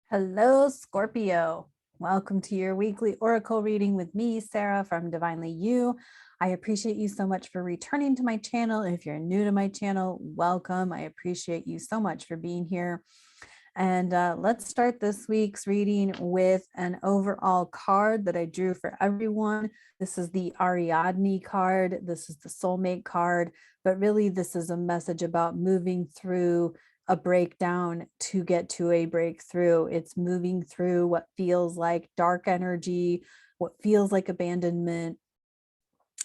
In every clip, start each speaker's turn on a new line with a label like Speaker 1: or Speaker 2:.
Speaker 1: Hello, Scorpio. Welcome to your weekly oracle reading with me, Sarah from Divinely I appreciate you so much for returning to my channel. If you're new to my channel, welcome. I appreciate you so much for being here. And let's start this week's reading with an overall card that I drew for everyone. This is the Ariadne card. This is the soulmate card, but really this is a message about moving through a breakdown to get to a breakthrough. It's moving through what feels like dark energy, what feels like abandonment,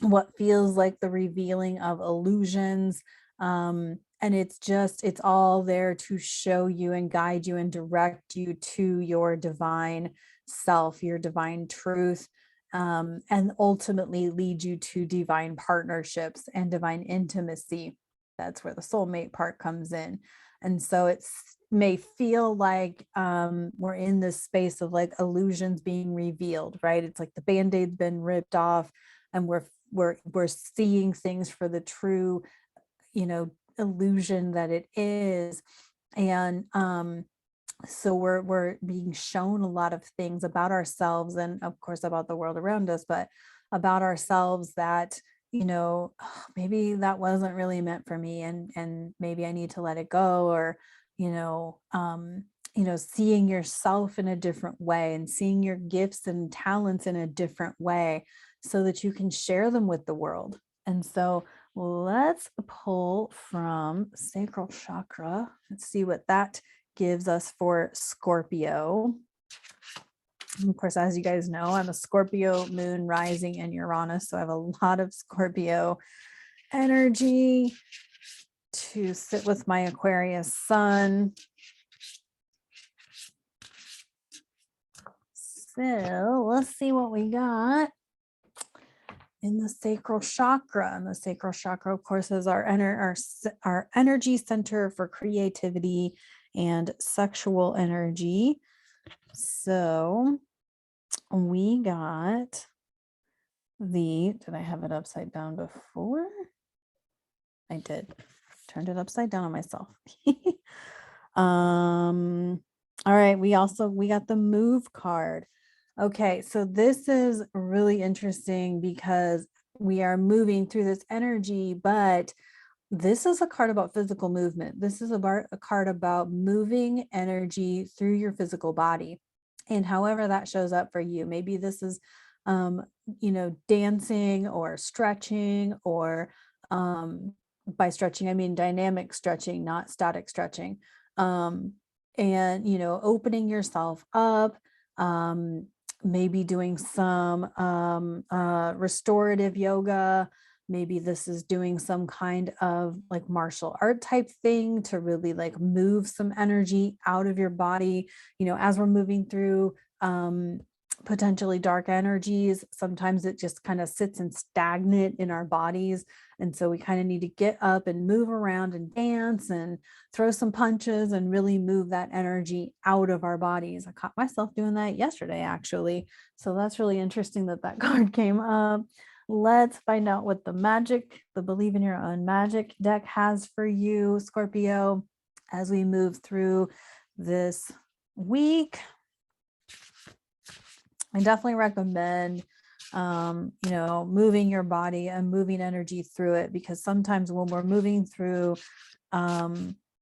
Speaker 1: what feels like the revealing of illusions. And it's all there to show you and guide you and direct you to your divine self, your divine truth, and ultimately lead you to divine partnerships and divine intimacy. That's where the soulmate part comes in. And so it may feel like we're in this space of like illusions being revealed, right? It's like the band-aid's been ripped off and we're seeing things for the true, illusion that it is. And so we're being shown a lot of things about ourselves and of course about the world around us, but about ourselves that maybe that wasn't really meant for me, and maybe I need to let it go, or seeing yourself in a different way and seeing your gifts and talents in a different way so that you can share them with the world. And so let's pull from Sacral Chakra. Let's see what that gives us for Scorpio. Of course, as you guys know, I'm a Scorpio moon rising in Uranus, so I have a lot of Scorpio energy to sit with my Aquarius sun. So let's see what we got in the sacral chakra. And the sacral chakra, of course, is our energy center for creativity and sexual energy. So we got did I have it upside down before? I did. Turned it upside down on myself. All right, we got the move card. Okay, so this is really interesting because we are moving through this energy, but this is a card about physical movement. This is a card about moving energy through your physical body. And however that shows up for you, maybe this is, dancing or stretching, or by stretching, I mean dynamic stretching, not static stretching. And, opening yourself up, maybe doing some restorative yoga. Maybe this is doing some kind of like martial art type thing to really like move some energy out of your body. As we're moving through potentially dark energies, sometimes it just kind of sits and stagnant in our bodies. And so we kind of need to get up and move around and dance and throw some punches and really move that energy out of our bodies. I caught myself doing that yesterday, actually. So that's really interesting that card came up. Let's find out what the Believe in Your Own Magic deck has for you, Scorpio, as we move through this week. I definitely recommend, moving your body and moving energy through it, because sometimes when we're moving through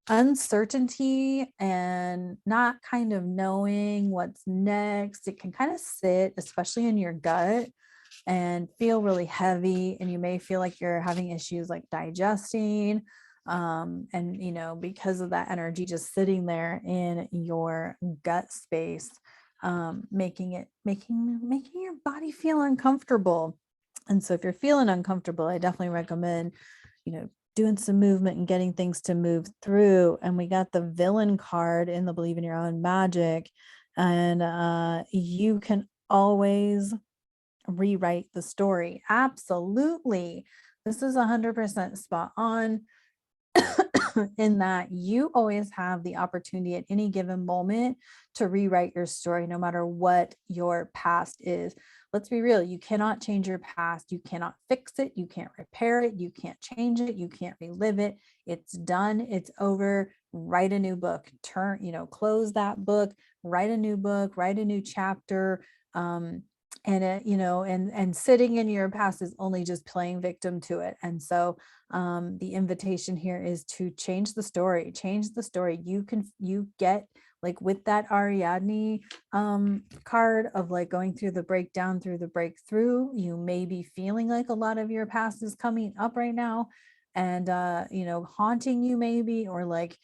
Speaker 1: uncertainty and not kind of knowing what's next, it can kind of sit, especially in your gut, and feel really heavy. And you may feel like you're having issues like digesting. And, because of that energy just sitting there in your gut space, making your body feel uncomfortable. And so if you're feeling uncomfortable, I definitely recommend, doing some movement and getting things to move through. And we got the Villain card in the Believe in Your Own Magic. And you can always rewrite the story. Absolutely. This is 100% spot on. In that you always have the opportunity at any given moment to rewrite your story, no matter what your past is. Let's be real. You cannot change your past. You cannot fix it. You can't repair it. You can't change it. You can't relive it. It's done. It's over. write a new book, close that book, write a new book, write a new chapter. And sitting in your past is only just playing victim to it. And so the invitation here is to change the story. You get, like, with that Ariadne card of like going through the breakdown, through the breakthrough, you may be feeling like a lot of your past is coming up right now and haunting you maybe, or like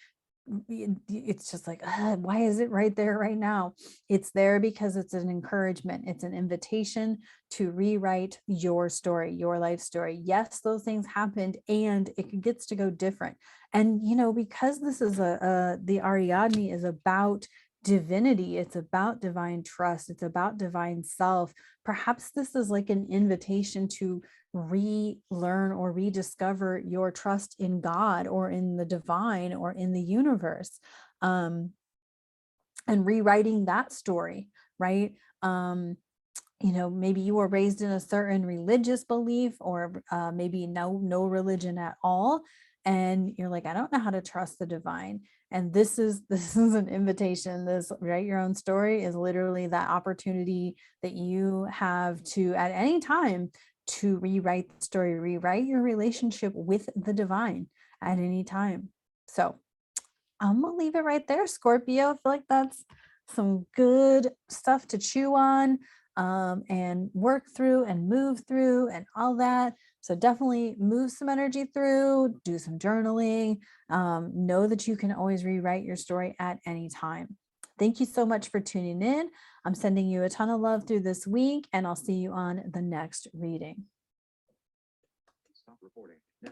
Speaker 1: it's just like, why is it right there right now? It's there because it's an encouragement. It's an invitation to rewrite your story, your life story. Yes, those things happened and it gets to go different. And, because this is the Ariadne is about divinity, it's about divine trust, it's about divine self. Perhaps this is like an invitation to relearn or rediscover your trust in God or in the divine or in the universe, and rewriting that story, right? Maybe you were raised in a certain religious belief, or maybe no religion at all, and you're like, I don't know how to trust the divine. And this is an invitation. This write your own story is literally that opportunity that you have to, at any time, to rewrite the story, rewrite your relationship with the divine at any time. So I'm gonna leave it right there, Scorpio. I feel like that's some good stuff to chew on, and work through and move through and all that. So definitely move some energy through, do some journaling. Know that you can always rewrite your story at any time. Thank you so much for tuning in. I'm sending you a ton of love through this week, and I'll see you on the next reading.
Speaker 2: Stop recording.